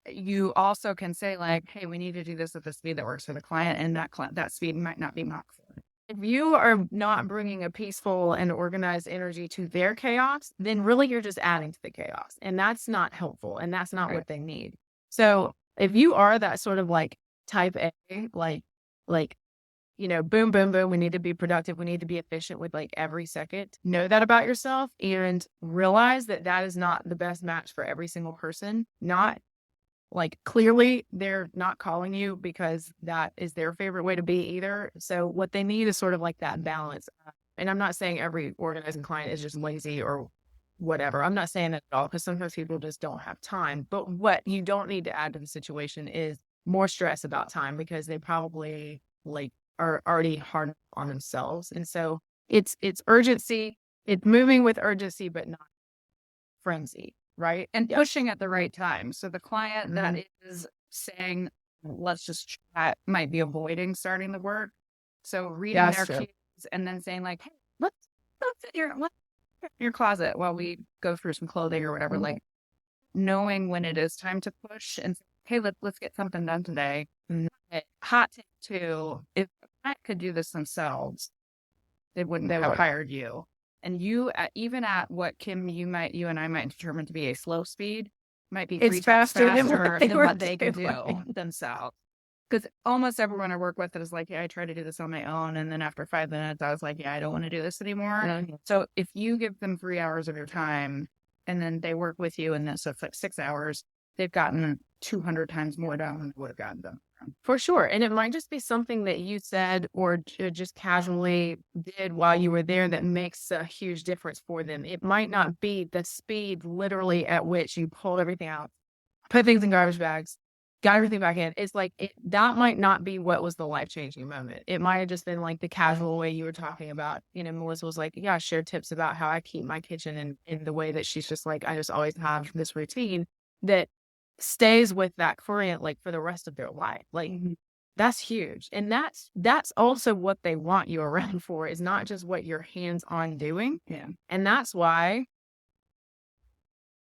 you also can say like, hey, we need to do this at the speed that works for the client, and that speed might not be Mach 4. If you are not bringing a peaceful and organized energy to their chaos, then really you're just adding to the chaos, and that's not helpful, and that's not what they need. So if you are that sort of like type A, like, boom, boom, boom, we need to be productive, we need to be efficient with like every second, know that about yourself and realize that that is not the best match for every single person. Not like, clearly they're not calling you because that is their favorite way to be either. So what they need is sort of like that balance. And I'm not saying every organizing client is just lazy or whatever. I'm not saying that at all, because sometimes people just don't have time. But what you don't need to add to the situation is more stress about time, because they probably like are already hard on themselves. And so it's urgency. It's moving with urgency, but not frenzy, right? And pushing at the right time. So the client that is saying, let's just chat, might be avoiding starting the work. So reading their cues and then saying like, hey, let's in your closet while we go through some clothing or whatever, like knowing when it is time to push and say, hey, let's get something done today. Hot tip too, if a client could do this themselves, they would have hired you. And you, even at what Kim, you and I might determine to be a slow speed, might be It's faster than what they can do themselves. Because almost everyone I work with is like, yeah, I try to do this on my own. And then after 5 minutes, I was like, yeah, I don't want to do this anymore. Mm-hmm. So if you give them 3 hours of your time and then they work with you, and then so it's like 6 hours, they've gotten 200 times more done than would have gotten done. For sure. And it might just be something that you said or just casually did while you were there that makes a huge difference for them. It might not be the speed literally at which you pulled everything out, put things in garbage bags, got everything back in. It's like that might not be what was the life-changing moment. It might have just been like the casual way you were talking about. You know, Melissa was like, yeah, I share tips about how I keep my kitchen in the way that she's just like, I just always have this routine that stays with that client like for the rest of their life. Like that's huge. And that's also what they want you around for, is not just what you're hands-on doing. Yeah. And that's why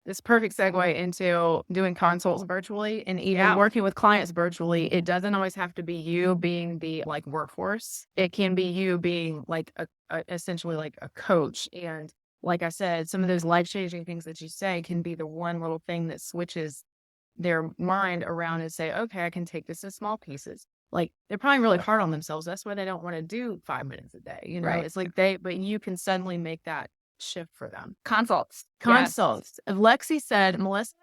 this perfect segue into doing consults virtually and even working with clients virtually. It doesn't always have to be you being the like workforce. It can be you being like essentially like a coach. And like I said, some of those life-changing things that you say can be the one little thing that switches their mind around and say, okay, I can take this in small pieces. Like they're probably really hard on themselves. That's why they don't want to do 5 minutes a day. You know, It's like but you can suddenly make that shift for them. Consults. Yes. Lexi said, Melissa,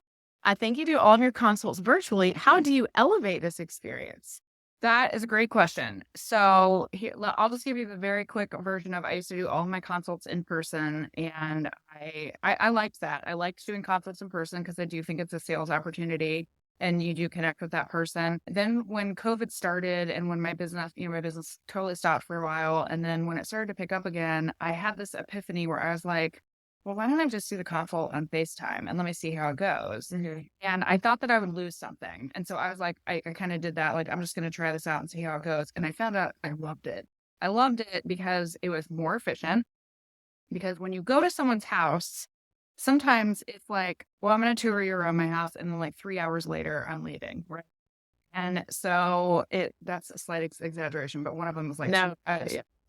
I think you do all of your consults virtually. How do you elevate this experience? That is a great question. So here, I'll just give you the very quick version of, I used to do all of my consults in person, and I liked that. I liked doing consults in person because I do think it's a sales opportunity and you do connect with that person. Then when COVID started and when my business totally stopped for a while, and then when it started to pick up again, I had this epiphany where I was like, well, why don't I just do the consult on FaceTime and let me see how it goes? Mm-hmm. And I thought that I would lose something. And so I was like, I kind of did that. Like, I'm just going to try this out and see how it goes. And I found out I loved it. I loved it because it was more efficient. Because when you go to someone's house, sometimes it's like, well, I'm going to tour you around my house. And then like 3 hours later, I'm leaving. Right. And so that's a slight exaggeration, but one of them was like,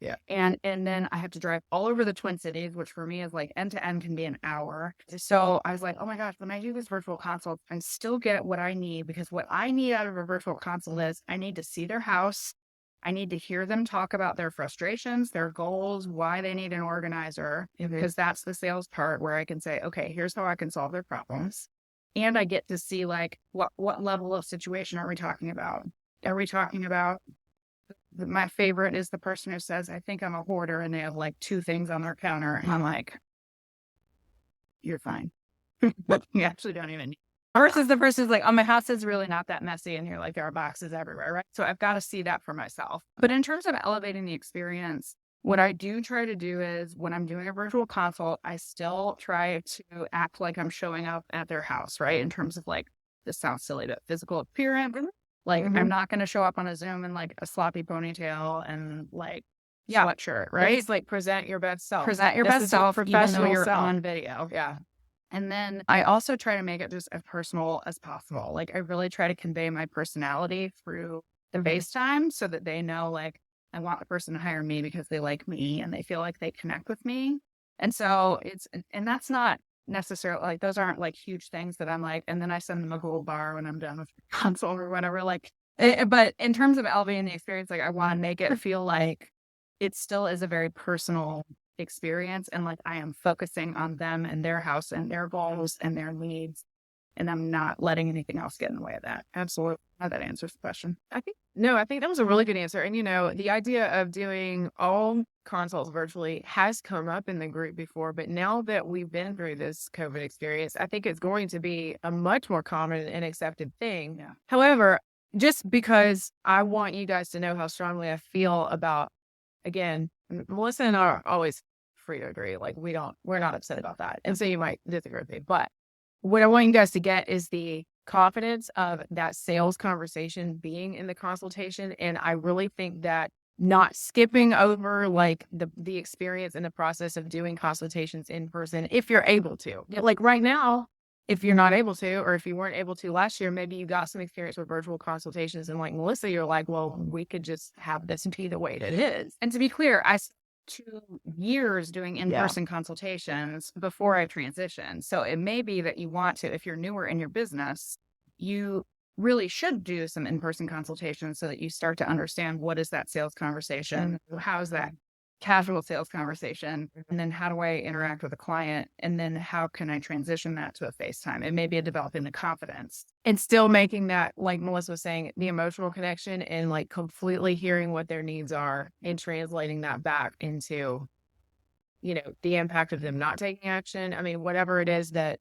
Yeah. And then I have to drive all over the Twin Cities, which for me is like end to end can be an hour. So I was like, oh my gosh, when I do this virtual consult, I still get what I need, because what I need out of a virtual consult is I need to see their house. I need to hear them talk about their frustrations, their goals, why they need an organizer, because that's the sales part where I can say, okay, here's how I can solve their problems. And I get to see like, what level of situation are we talking about? Are we talking about, my favorite is the person who says, I think I'm a hoarder, and they have like 2 things on their counter. And I'm like, you're fine. But you actually don't even need. Versus the person who's like, oh, my house is really not that messy. And you're like, there are boxes everywhere, right? So I've got to see that for myself. But in terms of elevating the experience, what I do try to do is when I'm doing a virtual consult, I still try to act like I'm showing up at their house, right? In terms of like, this sounds silly, but physical appearance. Like, I'm not going to show up on a Zoom in like a sloppy ponytail and like sweatshirt, right? It's like present your best self. Present your best self, professional even though you're self. on video. Yeah. And then I also try to make it just as personal as possible. Like, I really try to convey my personality through the FaceTime so that they know, like, I want the person to hire me because they like me and they feel like they connect with me. And so and that's not necessarily like, those aren't like huge things that I'm like, and then I send them a gold bar when I'm done with the console or whatever. Like, but in terms of elevating the experience, like, I want to make it feel like it still is a very personal experience, and like I am focusing on them and their house and their goals and their needs. and I'm not letting anything else get in the way of that. Absolutely. How that answers the question. I think that was a really good answer. And, the idea of doing all consults virtually has come up in the group before, but now that we've been through this COVID experience, I think it's going to be a much more common and accepted thing. Yeah. However, just because I want you guys to know how strongly I feel about, again, Melissa and I are always free to agree. Like we're not upset about that. And so you might disagree with me, but what I want you guys to get is the confidence of that sales conversation being in the consultation. And I really think that not skipping over like the experience and the process of doing consultations in person, if you're able to. Like right now, if you're not able to, or if you weren't able to last year, maybe you got some experience with virtual consultations. And like Melissa, you're like, well, we could just have this be the way it is. And to be clear, I spent 2 years doing in-person consultations before I transitioned. So it may be that you want to, if you're newer in your business, you really should do some in-person consultations so that you start to understand what is that sales conversation, how's that casual sales conversation, and then how do I interact with a client, and then how can I transition that to a FaceTime? It may be a developing the confidence. And still making that, like Melissa was saying, the emotional connection and like completely hearing what their needs are and translating that back into, the impact of them not taking action. I mean, whatever it is that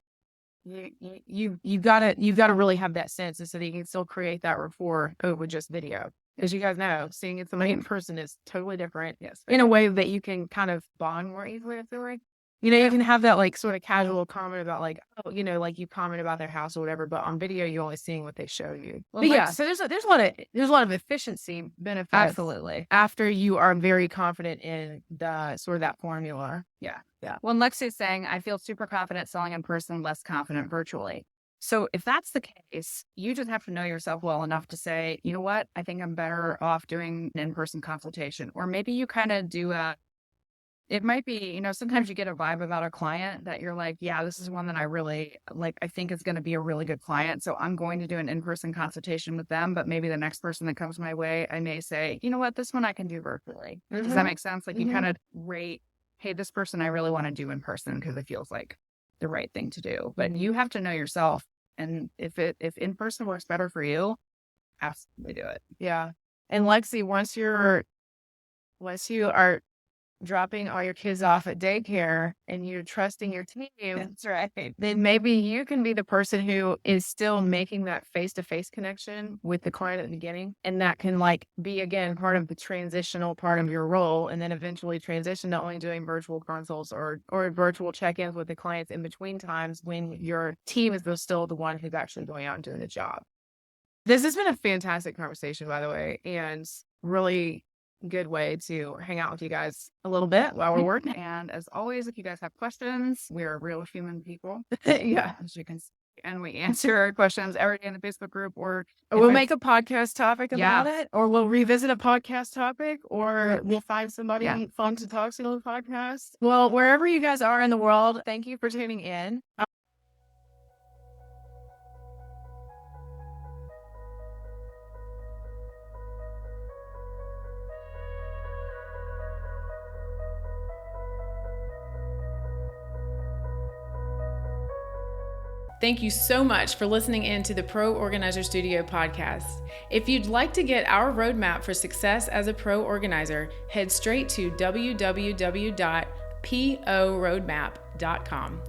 you've got to really have that sense, and so that you can still create that rapport over just video. As you guys know, seeing somebody in person is totally different. Yes. In a way that you can kind of bond more easily, I feel like. You can have that like sort of casual comment about like, oh, like you comment about their house or whatever, but on video you're only seeing what they show you. Well, But yeah, so there's a lot of efficiency benefits Absolutely. after you are very confident in the sort of that formula. Yeah. Yeah. Well, Lexi's saying, I feel super confident selling in person, less confident virtually. So if that's the case, you just have to know yourself well enough to say, you know what, I think I'm better off doing an in-person consultation. Or maybe you kind of do it might be, sometimes you get a vibe about a client that you're like, yeah, this is one that I really like, I think is going to be a really good client. So I'm going to do an in-person consultation with them, but maybe the next person that comes my way, I may say, you know what, this one I can do virtually. Does that make sense? Like you kind of rate, hey, this person I really want to do in person because it feels like the right thing to do. But you have to know yourself. And if in person works better for you, absolutely do it. Yeah. And Lexi, once you are dropping all your kids off at daycare and you're trusting your team, That's right. then maybe you can be the person who is still making that face-to-face connection with the client at the beginning. And that can like be, again, part of the transitional part of your role, and then eventually transition to only doing virtual consults or virtual check-ins with the clients in between times when your team is still the one who's actually going out and doing the job. This has been a fantastic conversation, by the way, and really good way to hang out with you guys a little bit while we're working. And as always, if you guys have questions, we're real human people. Yeah. As you can see. And we answer questions every day in the Facebook group, or we'll make a podcast topic about it, or we'll revisit a podcast topic, or we'll find somebody fun to talk to on the podcast. Well, wherever you guys are in the world, thank you for tuning in. Thank you so much for listening in to the Pro Organizer Studio podcast. If you'd like to get our roadmap for success as a pro organizer, head straight to www.proroadmap.com.